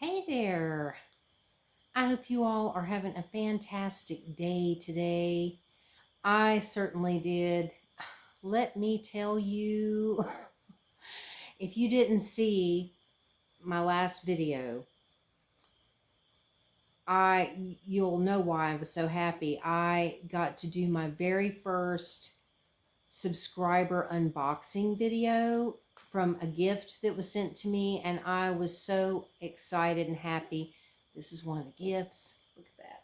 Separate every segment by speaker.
Speaker 1: Hey there. I hope you all are having a fantastic day today. I certainly did. Let me tell you, if you didn't see my last video, you'll know why I was so happy. I got to do my very first subscriber unboxing video from a gift that was sent to me, and I was so excited and happy. This is one of the gifts. Look at that.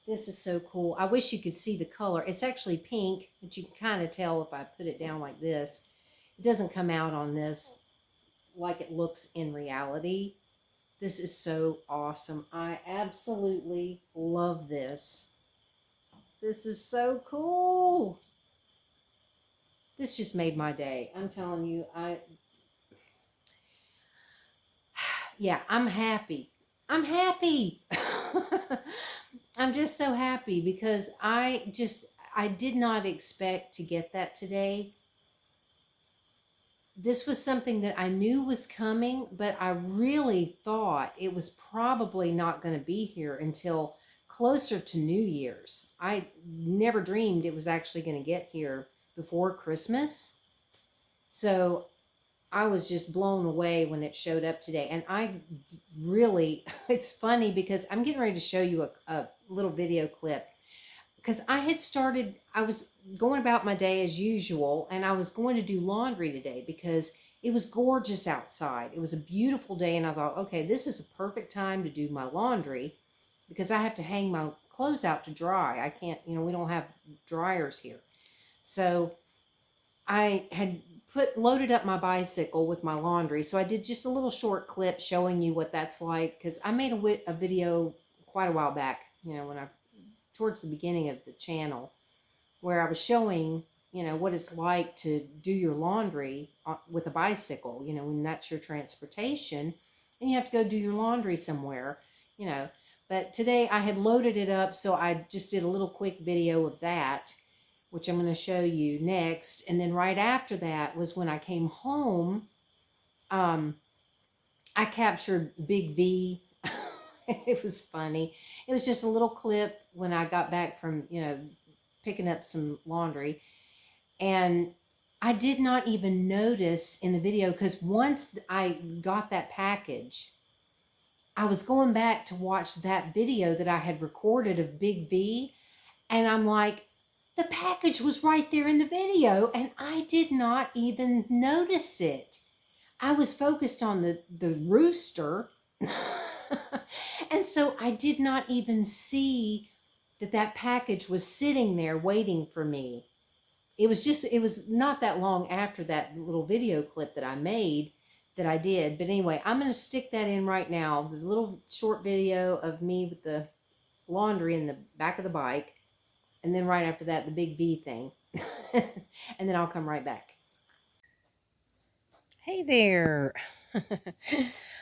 Speaker 1: This is so cool. I wish you could see the color. It's actually pink, but you can kind of tell if I put it down like this. It doesn't come out on this like it looks in reality. This is so awesome. I absolutely love this. This is so cool. This just made my day. I'm telling you, yeah, I'm happy. I'm happy. I'm just so happy because I did not expect to get that today. This was something that I knew was coming, but I really thought it was probably not going to be here until closer to New Year's. I never dreamed it was actually going to get here before Christmas. So I was just blown away when it showed up today. And I really, it's funny because I'm getting ready to show you a little video clip. Because I was going about my day as usual, and I was going to do laundry today because it was gorgeous outside. It was a beautiful day, and I thought, okay, this is a perfect time to do my laundry because I have to hang my clothes out to dry. I can't, we don't have dryers here. So I had loaded up my bicycle with my laundry. So I did just a little short clip showing you what that's like, because I made a video quite a while back, towards the beginning of the channel, where I was showing, what it's like to do your laundry with a bicycle, when that's your transportation and you have to go do your laundry somewhere, But today I had loaded it up, so I just did a little quick video of that, which I'm going to show you next. And then right after that was when I came home. I captured Big V. It was funny. It was just a little clip when I got back from, picking up some laundry. And I did not even notice in the video, because once I got that package, I was going back to watch that video that I had recorded of Big V. And I'm like, the package was right there in the video, and I did not even notice it. I was focused on the rooster. And so I did not even see that package was sitting there waiting for me. It was not that long after that little video clip that I made that I did. But anyway, I'm going to stick that in right now. The little short video of me with the laundry in the back of the bike. And then right after that, the Big V thing. And then I'll come right back. Hey there.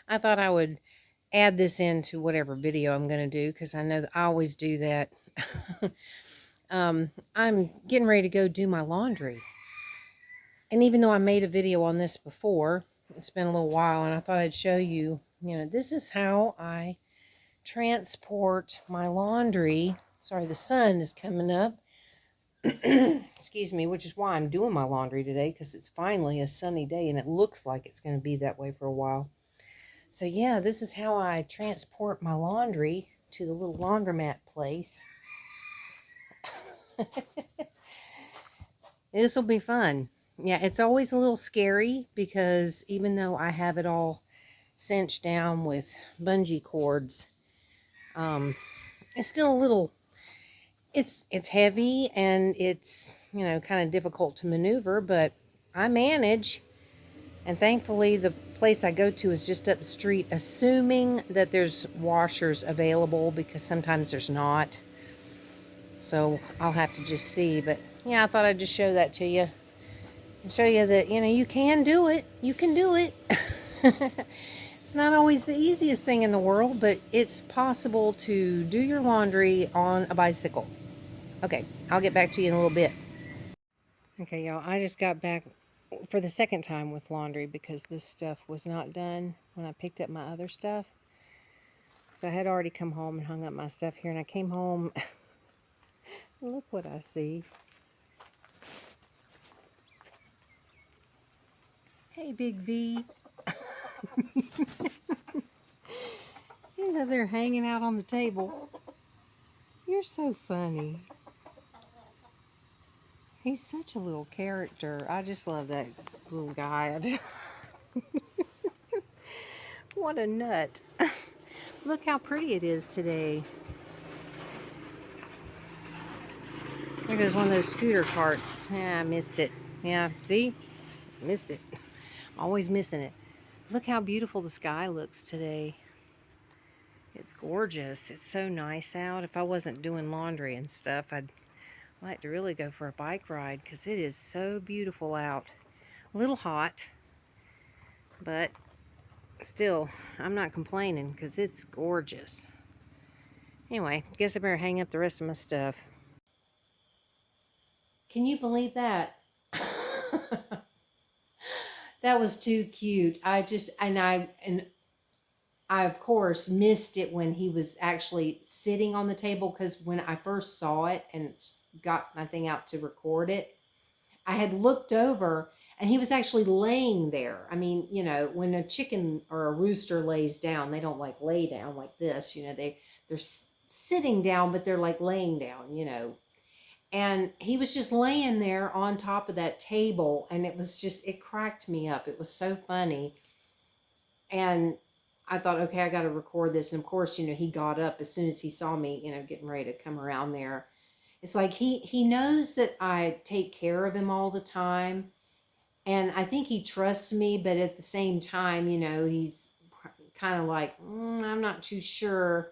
Speaker 1: I thought I would add this into whatever video I'm going to do, because I know that I always do that. I'm getting ready to go do my laundry. And even though I made a video on this before, it's been a little while, and I thought I'd show you, this is how I transport my laundry. Sorry, the sun is coming up. Excuse me, which is why I'm doing my laundry today, because it's finally a sunny day, and it looks like it's going to be that way for a while. So yeah, this is how I transport my laundry to the little laundromat place. This will be fun. Yeah, it's always a little scary, because even though I have it all cinched down with bungee cords, it's still a little, it's heavy, and it's, kind of difficult to maneuver, but I manage. And thankfully, the place I go to is just up the street, assuming that there's washers available, because sometimes there's not. So I'll have to just see. But yeah, I thought I'd just show that to you. And show you that, you can do it. You can do it. It's not always the easiest thing in the world, but it's possible to do your laundry on a bicycle. Okay, I'll get back to you in a little bit. Okay, y'all, I just got back for the second time with laundry, because this stuff was not done when I picked up my other stuff. So I had already come home and hung up my stuff here, and I came home. Look what I see. Hey, Big V. He's up there hanging out on the table. You're so funny. He's such a little character. I just love that little guy. What a nut. Look how pretty it is today. There goes one of those scooter carts. Yeah, I missed it. Yeah, see? Missed it. Always missing it. Look how beautiful the sky looks today. It's gorgeous. It's so nice out. If I wasn't doing laundry and stuff, I'd like to really go for a bike ride because it is so beautiful out. A little hot, but still, I'm not complaining because it's gorgeous. Anyway, guess I better hang up the rest of my stuff. Can you believe that? That was too cute. I of course missed it when he was actually sitting on the table, because when I first saw it and got my thing out to record it, I had looked over and he was actually laying there. I mean, you know, when a chicken or a rooster lays down, they don't like lay down like this, you know, they're sitting down, but they're like laying down, you know. And he was just laying there on top of that table, and it cracked me up. It was so funny. And I thought, okay, I got to record this. And of course, you know, he got up as soon as he saw me, you know, getting ready to come around there. It's like he knows that I take care of him all the time. And I think he trusts me, but at the same time, you know, he's kind of like, I'm not too sure.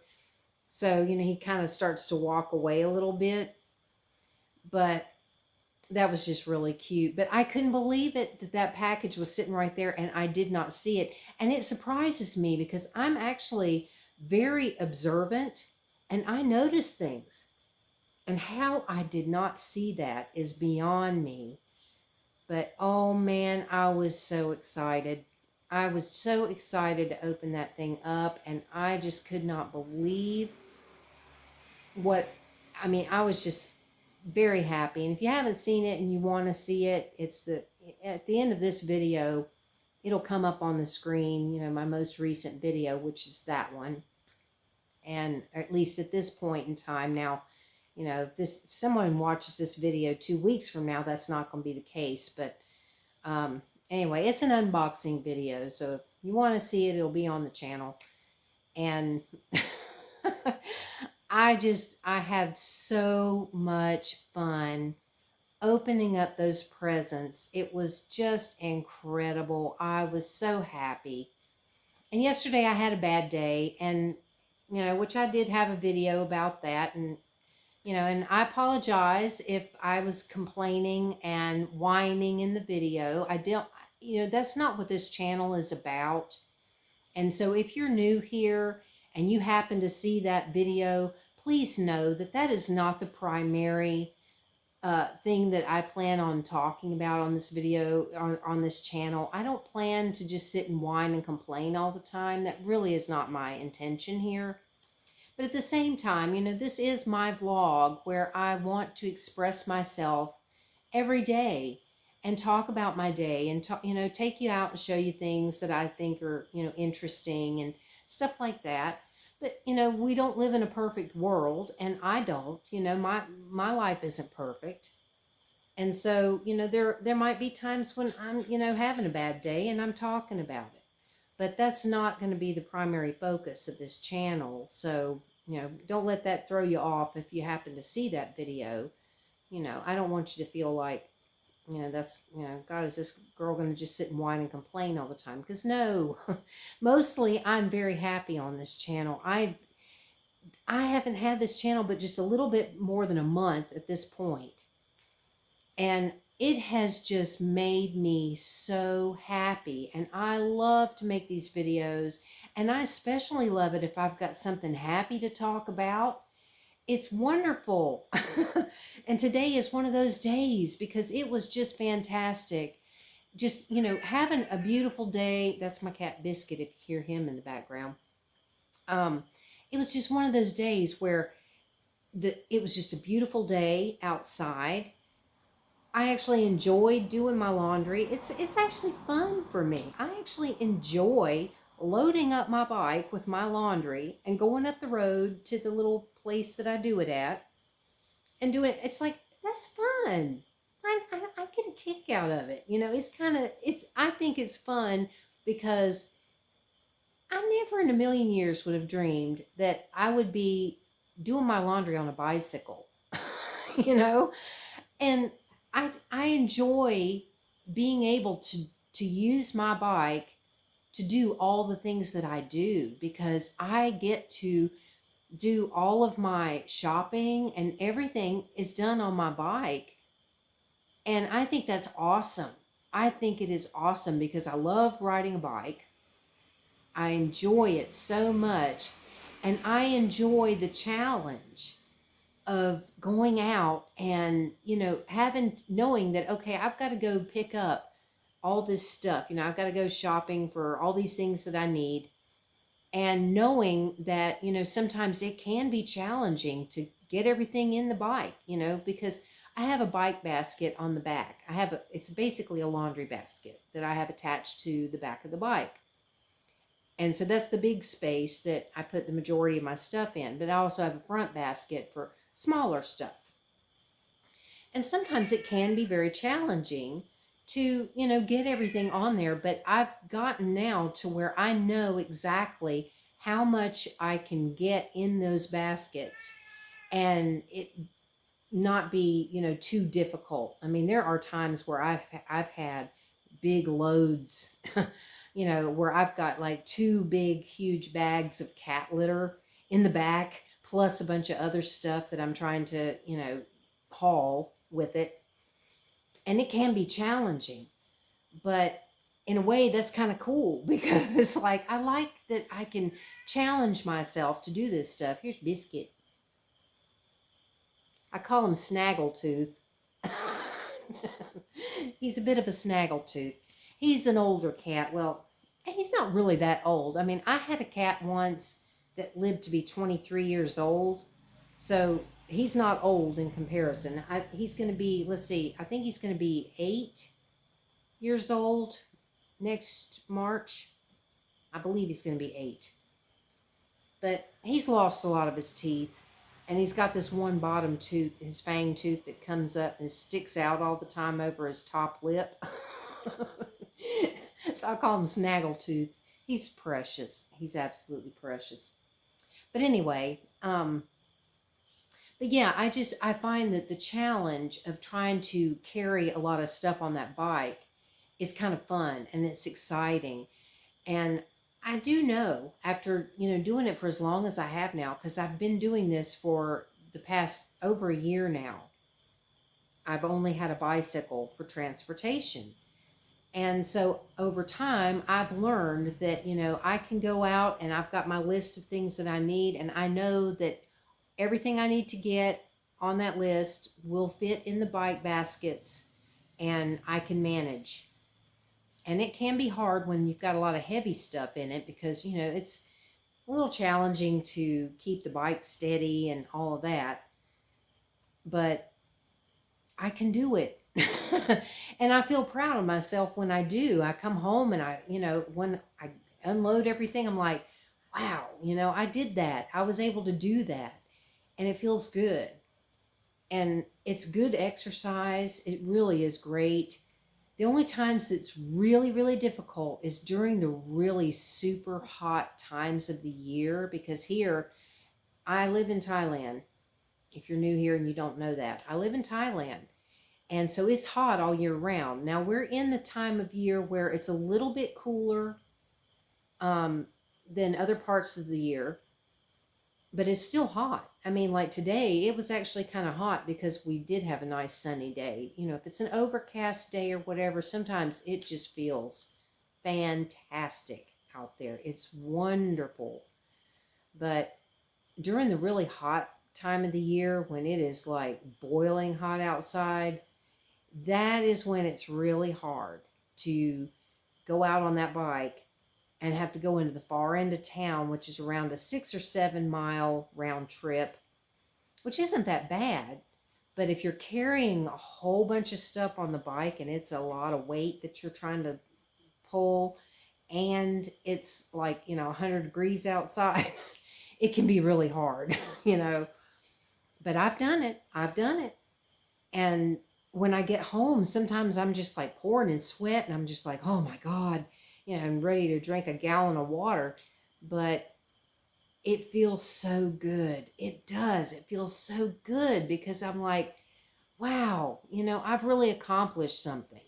Speaker 1: So, you know, he kind of starts to walk away a little bit. But that was just really cute. But I couldn't believe it that package was sitting right there and I did not see it. And it surprises me because I'm actually very observant and I notice things. And how I did not see that is beyond me. But oh man, I was so excited. I was so excited to open that thing up, and I just could not believe I was just very happy. And if you haven't seen it and you want to see it, at the end of this video, it'll come up on the screen, you know, my most recent video, which is that one. And at least at this point in time now, you know, if someone watches this video 2 weeks from now, that's not going to be the case. But anyway, it's an unboxing video, so if you want to see it, it'll be on the channel. And I had so much fun opening up those presents. It was just incredible. I was so happy. And yesterday I had a bad day, and, you know, which I did have a video about that. And, you know, and I apologize if I was complaining and whining in the video. You know, that's not what this channel is about. And so if you're new here and you happen to see that video, please know that that is not the primary thing that I plan on talking about on this video, on this channel. I don't plan to just sit and whine and complain all the time. That really is not my intention here. But at the same time, you know, this is my vlog where I want to express myself every day and talk about my day and, you know, take you out and show you things that I think are, you know, interesting and stuff like that. But, you know, we don't live in a perfect world, and I don't, you know, my life isn't perfect. And so, you know, there might be times when I'm, you know, having a bad day and I'm talking about it. But that's not going to be the primary focus of this channel. So, you know, don't let that throw you off if you happen to see that video. You know, I don't want you to feel like, you know, God, is this girl going to just sit and whine and complain all the time? Because no, mostly I'm very happy on this channel. I haven't had this channel but just a little bit more than a month at this point. And it has just made me so happy. And I love to make these videos. And I especially love it if I've got something happy to talk about. It's wonderful. And today is one of those days because it was just fantastic. Just, you know, having a beautiful day. That's my cat Biscuit if you hear him in the background. it was just one of those days where it was just a beautiful day outside. I actually enjoyed doing my laundry. It's actually fun for me. I actually enjoy loading up my bike with my laundry and going up the road to the little place that I do it at and doing it. It's like, that's fun. I get a kick out of it. It's kind of, I think it's fun because I never in a million years would have dreamed that I would be doing my laundry on a bicycle, you know? And I enjoy being able to use my bike to do all the things that I do, because I get to do all of my shopping and everything is done on my bike. And I think that's awesome. I think it is awesome because I love riding a bike. I enjoy it so much. And I enjoy the challenge of going out and, knowing that, okay, I've got to go pick up all this stuff. I've got to go shopping for all these things that I need. And knowing that, sometimes it can be challenging to get everything in the bike, because I have a bike basket on the back. It's basically a laundry basket that I have attached to the back of the bike. And so that's the big space that I put the majority of my stuff in. But I also have a front basket for smaller stuff. And sometimes it can be very challenging to, get everything on there. But I've gotten now to where I know exactly how much I can get in those baskets and it not be, too difficult. I mean, there are times where I've had big loads, where I've got like 2 big, huge bags of cat litter in the back, plus a bunch of other stuff that I'm trying to, haul with it. And it can be challenging, but in a way that's kind of cool because it's like, I like that I can challenge myself to do this stuff. Here's Biscuit. I call him Snaggletooth. He's a bit of a snaggletooth. He's an older cat. Well, he's not really that old. I mean, I had a cat once that lived to be 23 years old. So he's not old in comparison. He's going to be, let's see, I think he's going to be 8 years old next March. I believe he's going to be 8. But he's lost a lot of his teeth. And he's got this one bottom tooth, his fang tooth, that comes up and sticks out all the time over his top lip. So I call him Snaggletooth. He's precious. He's absolutely precious. But anyway, but yeah, I find that the challenge of trying to carry a lot of stuff on that bike is kind of fun and it's exciting. And I do know after, doing it for as long as I have now, because I've been doing this for the past over a year now. I've only had a bicycle for transportation. And so over time, I've learned that, I can go out and I've got my list of things that I need. And I know that everything I need to get on that list will fit in the bike baskets and I can manage. And it can be hard when you've got a lot of heavy stuff in it because, it's a little challenging to keep the bike steady and all of that. But I can do it. And I feel proud of myself when I do. I come home and when I unload everything, I'm like, wow, I did that. I was able to do that. And it feels good. And it's good exercise. It really is great. The only times it's really, really difficult is during the really super hot times of the year, because here, I live in Thailand. If you're new here and you don't know that, I live in Thailand. And so it's hot all year round. Now we're in the time of year where it's a little bit cooler than other parts of the year, but it's still hot. I mean, like today, it was actually kind of hot because we did have a nice sunny day. If it's an overcast day or whatever, sometimes it just feels fantastic out there. It's wonderful. But during the really hot time of the year, when it is like boiling hot outside, that is when it's really hard to go out on that bike and have to go into the far end of town, which is around a 6 or 7 mile round trip, which isn't that bad. But if you're carrying a whole bunch of stuff on the bike and it's a lot of weight that you're trying to pull, and it's like, 100 degrees outside, it can be really hard, you know. But I've done it. I've done it. And when I get home, sometimes I'm just like pouring in sweat and I'm just like, oh my God, I'm ready to drink a gallon of water. But it feels so good. It does. It feels so good because I'm like, wow, I've really accomplished something.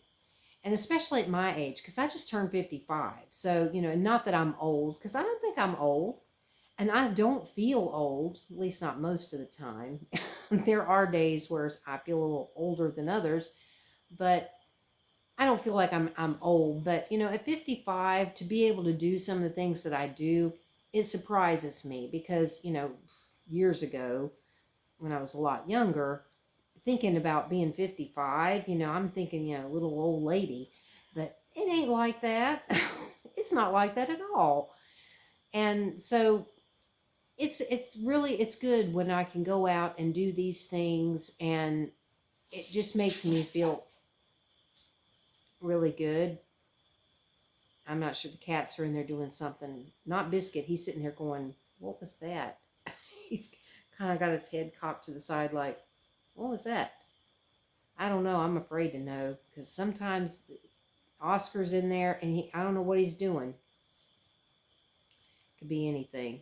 Speaker 1: And especially at my age, because I just turned 55. So, not that I'm old, because I don't think I'm old. And I don't feel old, at least not most of the time. There are days where I feel a little older than others, but I don't feel like I'm old. But, at 55, to be able to do some of the things that I do, it surprises me because, years ago, when I was a lot younger, thinking about being 55, I'm thinking, little old lady. But it ain't like that. It's not like that at all. And so it's good when I can go out and do these things, and it just makes me feel really good. I'm not sure, the cats are in there doing something. Not Biscuit. He's sitting here going, what was that? He's kind of got his head cocked to the side like, what was that? I don't know. I'm afraid to know because sometimes Oscar's in there and I don't know what he's doing. Could be anything.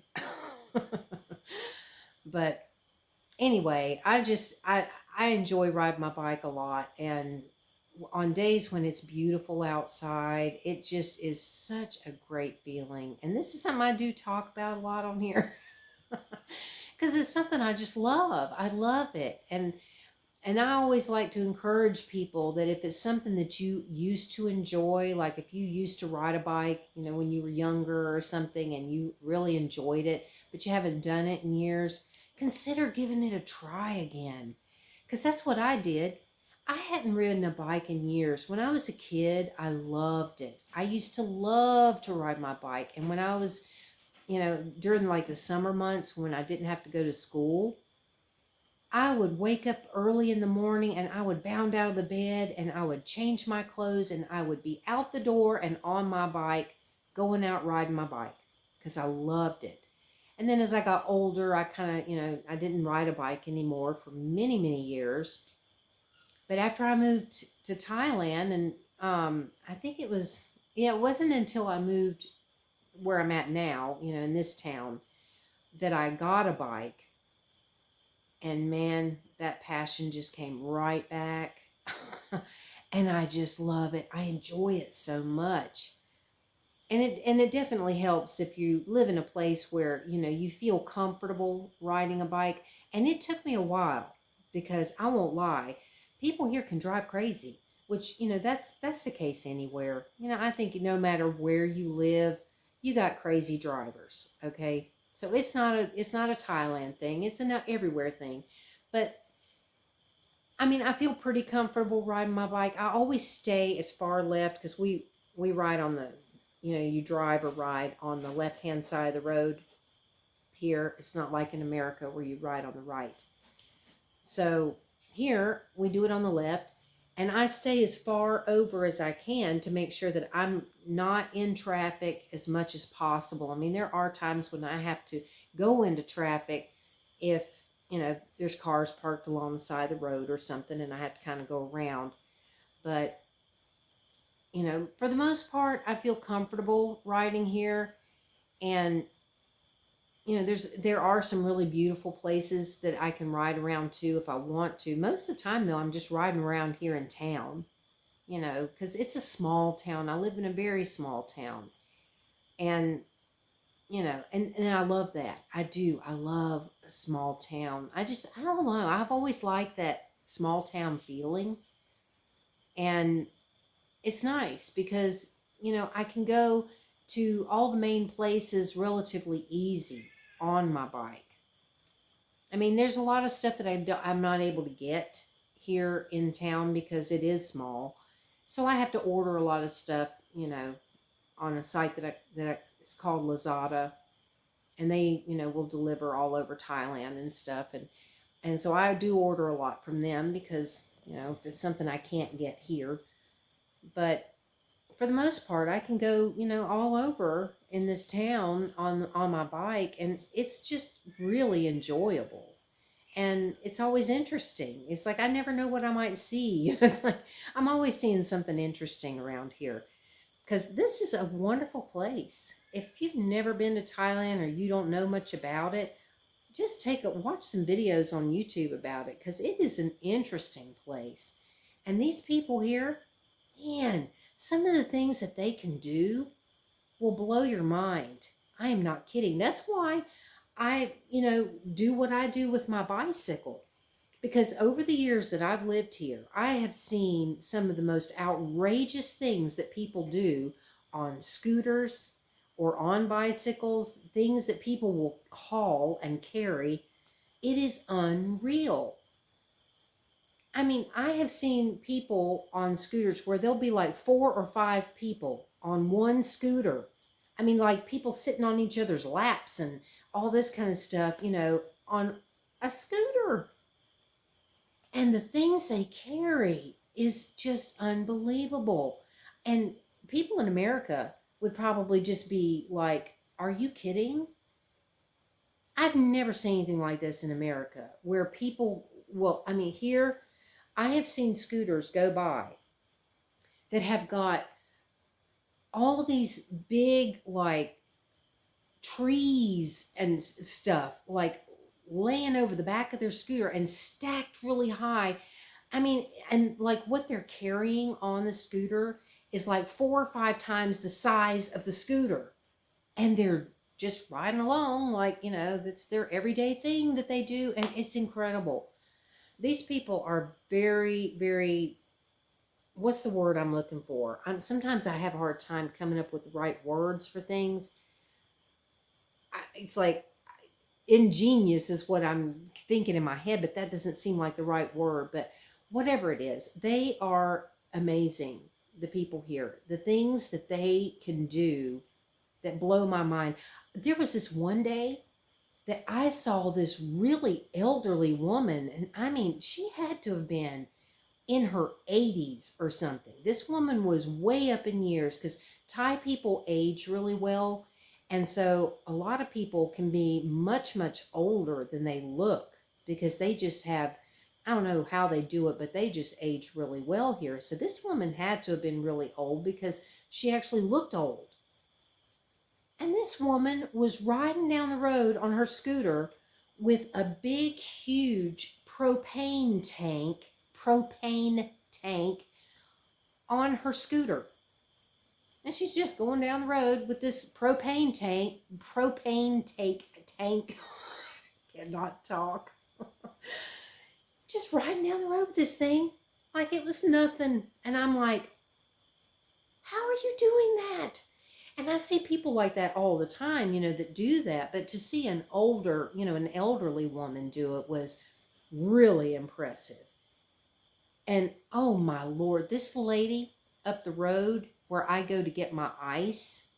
Speaker 1: But anyway, I enjoy riding my bike a lot, and on days when it's beautiful outside, it just is such a great feeling. And this is something I do talk about a lot on here because it's something I just love. I love it. And I always like to encourage people that if it's something that you used to enjoy, like if you used to ride a bike, when you were younger or something and you really enjoyed it, but you haven't done it in years, consider giving it a try again. Because that's what I did. I hadn't ridden a bike in years. When I was a kid, I loved it. I used to love to ride my bike. And when I was, during like the summer months when I didn't have to go to school, I would wake up early in the morning and I would bound out of the bed and I would change my clothes and I would be out the door and on my bike, going out riding my bike because I loved it. And then as I got older, I kind of, I didn't ride a bike anymore for many, many years. But after I moved to Thailand, and I think it wasn't until I moved where I'm at now, in this town, that I got a bike. And man, that passion just came right back. And I just love it. I enjoy it so much. And it definitely helps if you live in a place where, you feel comfortable riding a bike. And it took me a while because I won't lie, people here can drive crazy, which, that's the case anywhere. I think no matter where you live, you got crazy drivers, okay? So it's not a Thailand thing. It's an everywhere thing. But I mean, I feel pretty comfortable riding my bike. I always stay as far left because we ride on the, you drive or ride on the left-hand side of the road here. It's not like in America where you ride on the right. So here we do it on the left, and I stay as far over as I can to make sure that I'm not in traffic as much as possible. I mean, there are times when I have to go into traffic if, there's cars parked along the side of the road or something and I have to kind of go around. But, for the most part, I feel comfortable riding here. And, there are some really beautiful places that I can ride around to if I want to. Most of the time, though, I'm just riding around here in town, because it's a small town. I live in a very small town. And, and I love that. I do. I love a small town. I don't know. I've always liked that small town feeling. And it's nice because, I can go to all the main places relatively easy on my bike. I mean, there's a lot of stuff that I'm not able to get here in town because it is small. So I have to order a lot of stuff, on a site it's called Lazada, and they, will deliver all over Thailand and stuff. And so I do order a lot from them because, if it's something I can't get here. But for the most part, I can go, all over in this town on my bike, and it's just really enjoyable. And it's always interesting. It's like I never know what I might see. It's like I'm always seeing something interesting around here because this is a wonderful place. If you've never been to Thailand or you don't know much about it, just watch some videos on YouTube about it because it is an interesting place. And these people here, man, some of the things that they can do will blow your mind. I am not kidding. That's why I, do what I do with my bicycle. Because over the years that I've lived here, I have seen some of the most outrageous things that people do on scooters or on bicycles, things that people will haul and carry. It is unreal. I mean, I have seen people on scooters where there'll be like 4 or 5 people on one scooter. I mean, like people sitting on each other's laps and all this kind of stuff, on a scooter. And the things they carry is just unbelievable. And people in America would probably just be like, are you kidding? I've never seen anything like this in America where people, here I have seen scooters go by that have got all these big, like, trees and stuff, like, laying over the back of their scooter and stacked really high. I mean, and like what they're carrying on the scooter is like 4 or 5 times the size of the scooter. And they're just riding along like, that's their everyday thing that they do. And it's incredible. These people are very, very, what's the word I'm looking for? Sometimes I have a hard time coming up with the right words for things. It's like ingenious is what I'm thinking in my head, but that doesn't seem like the right word. But whatever it is, they are amazing, the people here. The things that they can do that blow my mind. There was this one day that I saw this really elderly woman, and I mean, she had to have been in her 80s or something. This woman was way up in years because Thai people age really well. And so a lot of people can be much, much older than they look because they just have, I don't know how they do it, but they just age really well here. So this woman had to have been really old because she actually looked old. And this woman was riding down the road on her scooter with a big, huge propane tank on her scooter. And she's just going down the road with this propane tank, cannot talk. Just riding down the road with this thing like it was nothing. And I'm like, how are you doing that? And I see people like that all the time, that do that. But to see an elderly woman do it was really impressive. And oh my Lord, this lady up the road where I go to get my ice,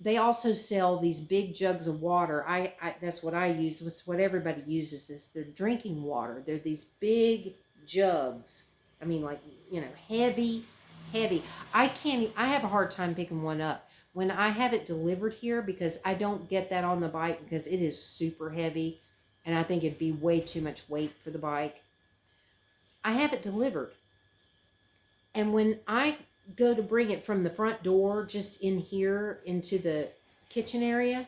Speaker 1: they also sell these big jugs of water. I that's what I use. It's what everybody uses this. They're drinking water. They're these big jugs. I mean, like, heavy. I have a hard time picking one up when I have it delivered here because I don't get that on the bike because it is super heavy and I think it'd be way too much weight for the bike. I have it delivered. And when I go to bring it from the front door just in here into the kitchen area,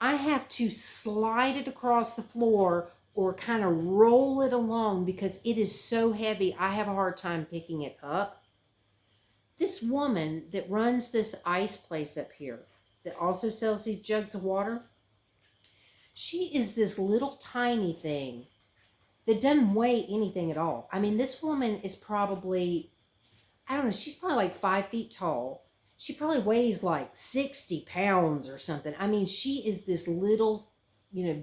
Speaker 1: I have to slide it across the floor or kind of roll it along because it is so heavy. I have a hard time picking it up. This woman that runs this ice place up here that also sells these jugs of water, she is this little tiny thing that doesn't weigh anything at all. I mean, this woman is probably, I don't know, she's probably like 5 feet tall. She probably weighs like 60 pounds or something. I mean, she is this little,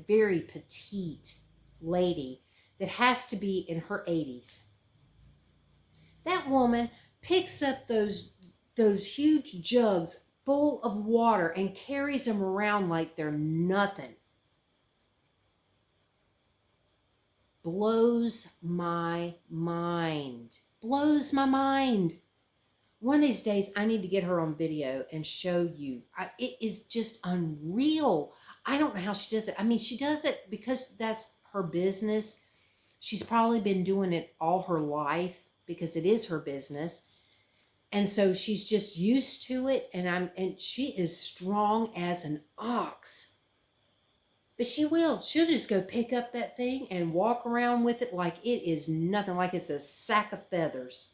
Speaker 1: very petite lady that has to be in her 80s. That woman picks up those those huge jugs full of water and carries them around like they're nothing. Blows my mind. Blows my mind. One of these days, I need to get her on video and show you. It is just unreal. I don't know how she does it. I mean, she does it because that's her business. She's probably been doing it all her life because it is her business. And so she's just used to it. And she is strong as an ox. But she'll just go pick up that thing and walk around with it like it is nothing, like it's a sack of feathers.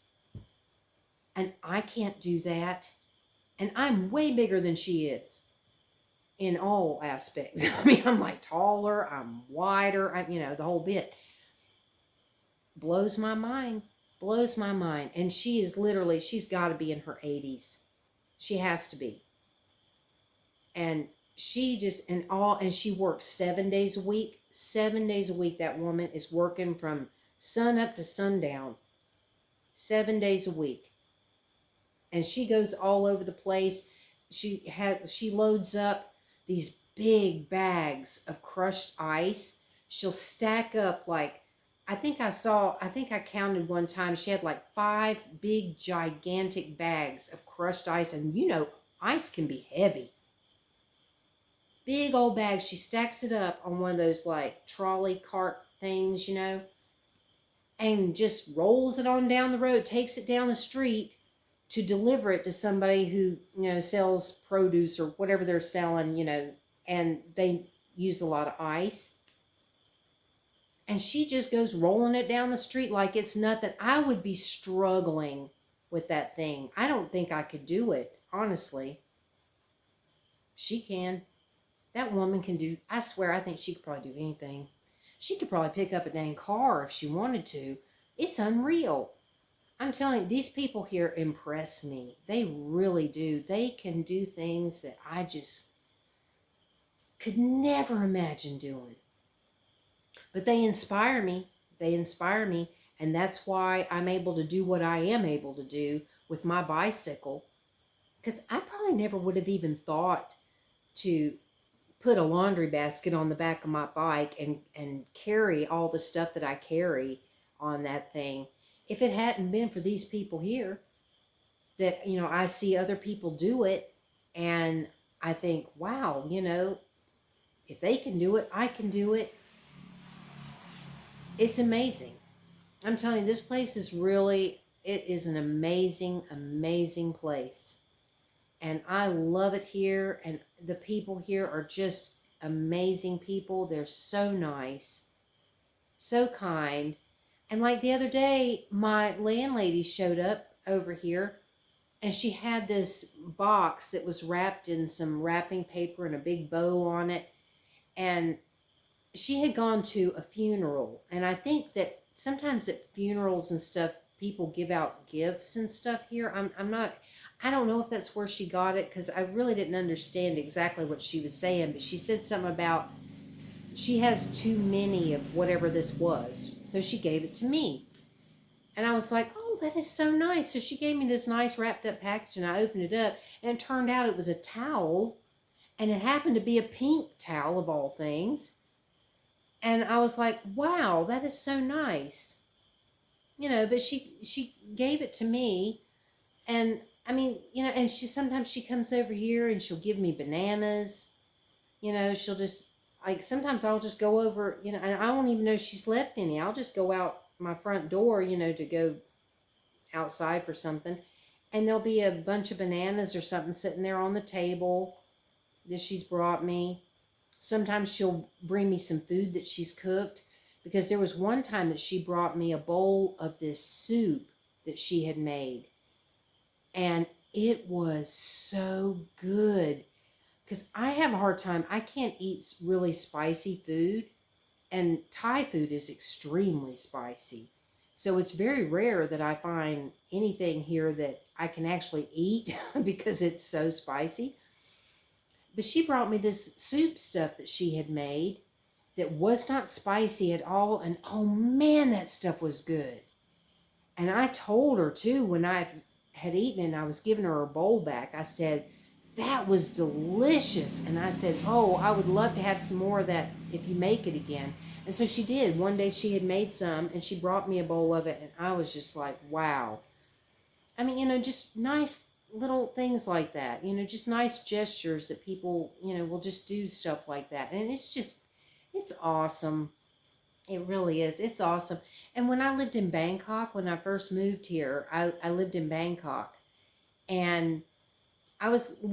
Speaker 1: And I can't do that. And I'm way bigger than she is in all aspects. I mean, I'm like taller, I'm wider, the whole bit. Blows my mind. Blows my mind. And she's got to be in her 80s. She has to be. And she works 7 days a week. 7 days a week, that woman is working from sun up to sundown. 7 days a week. And she goes all over the place. She loads up these big bags of crushed ice. She'll stack up like, I think I counted one time, she had like 5 big gigantic bags of crushed ice. And ice can be heavy. Big old bags. She stacks it up on one of those like trolley cart things, and just rolls it on down the road, takes it down the street to deliver it to somebody who, sells produce or whatever they're selling, and they use a lot of ice. And she just goes rolling it down the street like it's nothing. I would be struggling with that thing. I don't think I could do it, honestly. She can. That woman can do, I swear, I think she could probably do anything. She could probably pick up a dang car if she wanted to. It's unreal. I'm telling you, these people here impress me. They really do. They can do things that I just could never imagine doing. But they inspire me. They inspire me. And that's why I'm able to do what I am able to do with my bicycle. Because I probably never would have even thought to put a laundry basket on the back of my bike and carry all the stuff that I carry on that thing. If it hadn't been for these people here, that, I see other people do it, and I think, wow, if they can do it, I can do it. It's amazing. I'm telling you, this place is it is an amazing, amazing place. And I love it here, and the people here are just amazing people. They're so nice, so kind. And like the other day, my landlady showed up over here, and she had this box that was wrapped in some wrapping paper and a big bow on it. And she had gone to a funeral. And I think that sometimes at funerals and stuff, people give out gifts and stuff here. I don't know if that's where she got it, because I really didn't understand exactly what she was saying. But she said something about she has too many of whatever this was. So she gave it to me. And I was like, oh, that is so nice. So she gave me this nice wrapped up package, and I opened it up, and it turned out it was a towel, and it happened to be a pink towel of all things. And I was like, wow, that is so nice. But she gave it to me, and I mean, and sometimes she comes over here and she'll give me bananas. She'll just, like, sometimes I'll just go over, and I don't even know she's left any. I'll just go out my front door, to go outside for something. And there'll be a bunch of bananas or something sitting there on the table that she's brought me. Sometimes she'll bring me some food that she's cooked. Because there was one time that she brought me a bowl of this soup that she had made. And it was so good. Because I have a hard time. I can't eat really spicy food. And Thai food is extremely spicy. So it's very rare that I find anything here that I can actually eat because it's so spicy. But she brought me this soup stuff that she had made that was not spicy at all. And oh man, that stuff was good. And I told her too, when I had eaten it, and I was giving her her bowl back. I said, that was delicious. And I said, oh, I would love to have some more of that if you make it again. And so she did. One day she had made some, and she brought me a bowl of it, and I was just like, wow. I mean, just nice little things like that, just nice gestures that people, will just do stuff like that. And it's awesome. It really is. It's awesome. And when I lived in Bangkok, when I first moved here, I lived in Bangkok. And I was,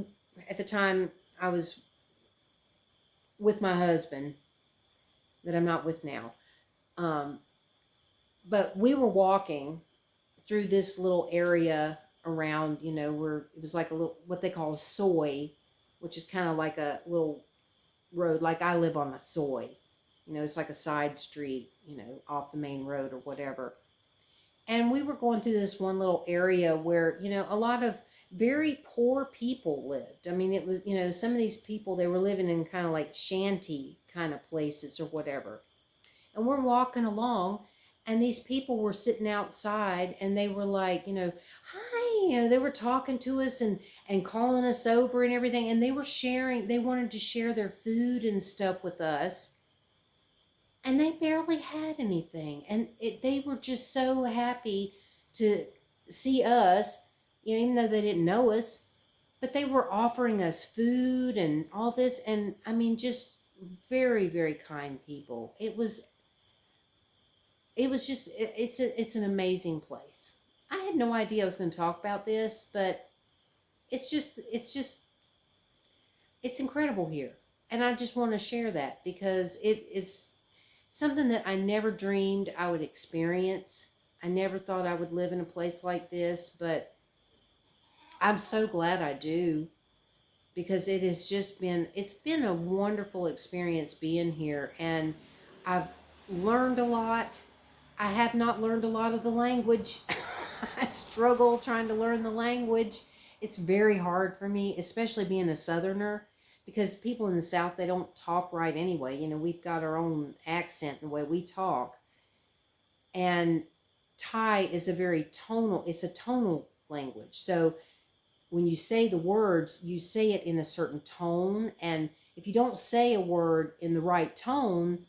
Speaker 1: at the time, I was with my husband, that I'm not with now. But we were walking through this little area around, where it was like a little, what they call a soy, which is kind of like a little road. Like I live on a soy, it's like a side street, off the main road or whatever. And we were going through this one little area where, a lot of very poor people lived. I mean, it was, some of these people, they were living in kind of like shanty kind of places or whatever. And we're walking along, and these people were sitting outside, and they were like, hi, they were talking to us and calling us over and everything. And they were sharing, they wanted to share their food and stuff with us. And they barely had anything. And they were just so happy to see us, even though they didn't know us. But they were offering us food and all this. And I mean, just very, very kind people. It's an amazing place. I had no idea I was going to talk about this, but it's incredible here. And I just want to share that because it is something that I never dreamed I would experience. I never thought I would live in a place like this, but I'm so glad I do, because it's been a wonderful experience being here, and I've learned a lot. I have not learned a lot of the language. I struggle trying to learn the language. It's very hard for me, especially being a Southerner, because people in the South, they don't talk right anyway. We've got our own accent, the way we talk. And Thai is it's a tonal language. So when you say the words, you say it in a certain tone. And if you don't say a word in the right tone,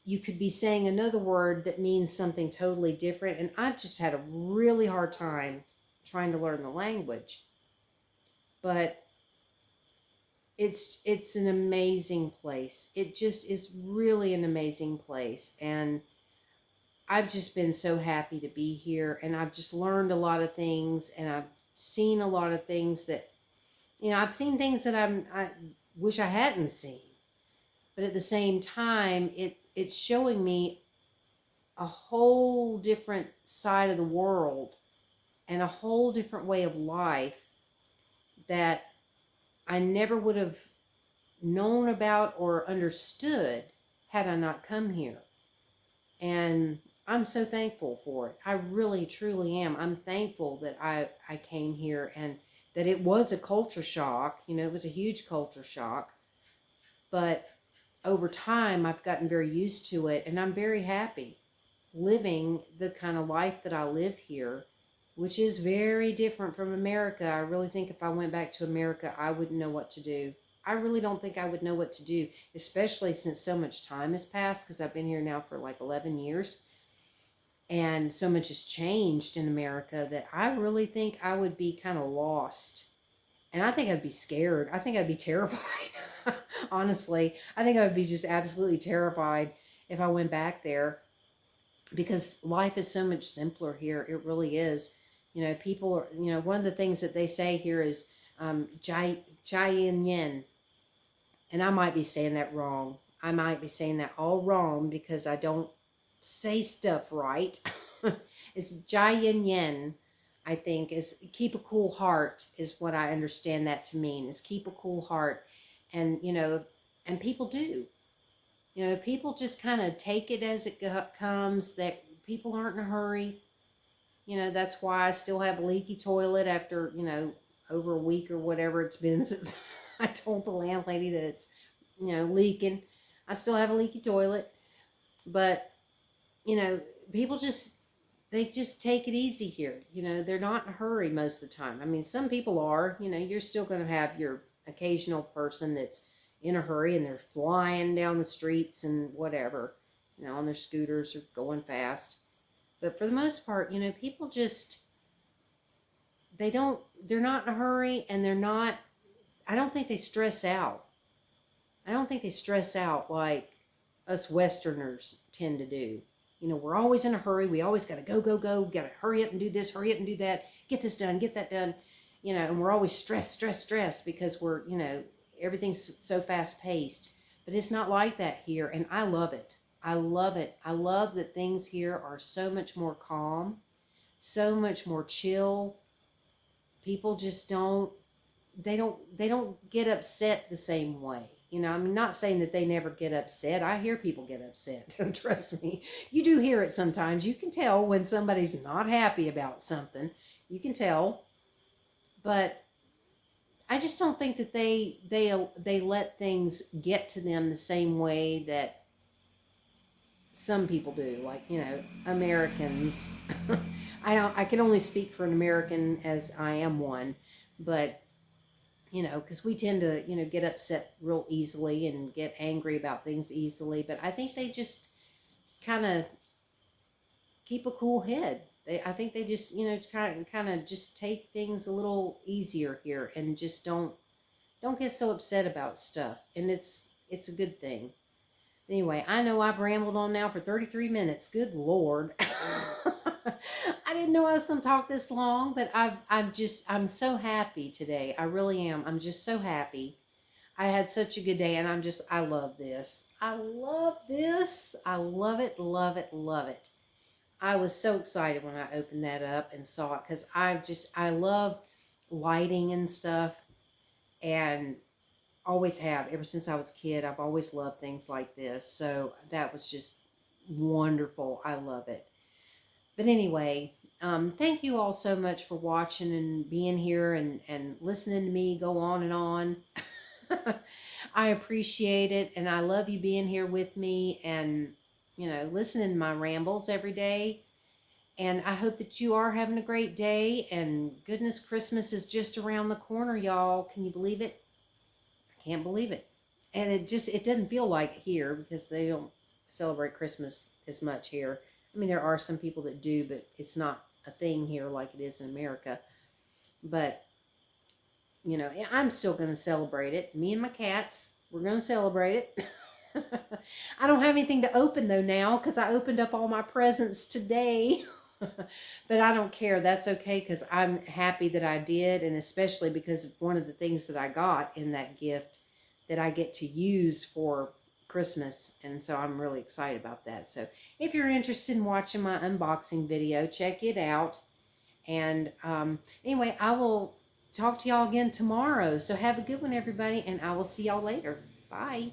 Speaker 1: you could be saying another word that means something totally different. And I've just had a really hard time trying to learn the language. But it's an amazing place. It just is really an amazing place. And I've just been so happy to be here. And I've just learned a lot of things. And I've seen a lot of things that, I've seen things that I wish I hadn't seen. But at the same time, it's showing me a whole different side of the world and a whole different way of life that I never would have known about or understood had I not come here. And I'm so thankful for it. I really, truly am. I'm thankful that I came here, and that it was a culture shock. It was a huge culture shock. But over time, I've gotten very used to it, and I'm very happy living the kind of life that I live here, which is very different from America. I really think if I went back to America, I wouldn't know what to do. I really don't think I would know what to do, especially since so much time has passed, because I've been here now for like 11 years. And so much has changed in America that I really think I would be kind of lost. And I think I'd be scared. I think I'd be terrified. Honestly, I think I would be just absolutely terrified if I went back there, because life is so much simpler here. It really is. People are, one of the things that they say here is jai yin yen. And I might be saying that wrong. I might be saying that all wrong because I don't say stuff right. It's jai yin yen, I think, is keep a cool heart, is what I understand that to mean, is keep a cool heart. And, and people do. People just kind of take it as it comes, that people aren't in a hurry. That's why I still have a leaky toilet after, over a week or whatever it's been since I told the landlady that it's, leaking. I still have a leaky toilet. But, people just they just take it easy here. You know, they're not in a hurry most of the time. I mean, some people are. You know, you're still going to have your occasional person that's in a hurry and they're flying down the streets and whatever, you know, on their scooters or going fast. But for the most part, you know, people just, they're not in a hurry, and they're not, I don't think they stress out. I don't think they stress out like us Westerners tend to do. You know, we're always in a hurry. We always got to go, go, go. Got to hurry up and do this, hurry up and do that. Get this done, get that done. You know, and we're always stressed because we're, you know, everything's so fast paced. But it's not like that here, and I love it. I love it. I love that things here are so much more calm, so much more chill. People just don't get upset the same way. You know, I'm not saying that they never get upset. I hear people get upset. Trust me. You do hear it sometimes. You can tell when somebody's not happy about something. You can tell. But I just don't think that they let things get to them the same way that some people do. Like, you know, Americans. I can only speak for an American, as I am one, but you know, because we tend to, you know, get upset real easily and get angry about things easily. But I think they just kind of keep a cool head. I think they just, you know, kind of just take things a little easier here and just don't get so upset about stuff. And it's a good thing. Anyway, I know I've rambled on now for 33 minutes. Good Lord. I didn't know I was going to talk this long, but I'm so happy today. I really am. I'm just so happy. I had such a good day, and I love this. I love this. I love it, love it, love it. I was so excited when I opened that up and saw it, because I love lighting and stuff, and always have. Ever since I was a kid, I've always loved things like this. So that was just wonderful. I love it. But anyway, thank you all so much for watching and being here and listening to me go on and on. I appreciate it, and I love you being here with me and, you know, listening to my rambles every day. And I hope that you are having a great day, and goodness, Christmas is just around the corner, y'all. Can you believe it? I can't believe it. And it doesn't feel like it here, because they don't celebrate Christmas as much here. I mean, there are some people that do, but it's not a thing here like it is in America. But, you know, I'm still going to celebrate it. Me and my cats, we're going to celebrate it. I don't have anything to open, though, now, because I opened up all my presents today. But I don't care. That's okay, because I'm happy that I did, and especially because one of the things that I got in that gift that I get to use for Christmas, and so I'm really excited about that. So if you're interested in watching my unboxing video, check it out. And anyway, I will talk to y'all again tomorrow. So have a good one, everybody, and I will see y'all later. Bye.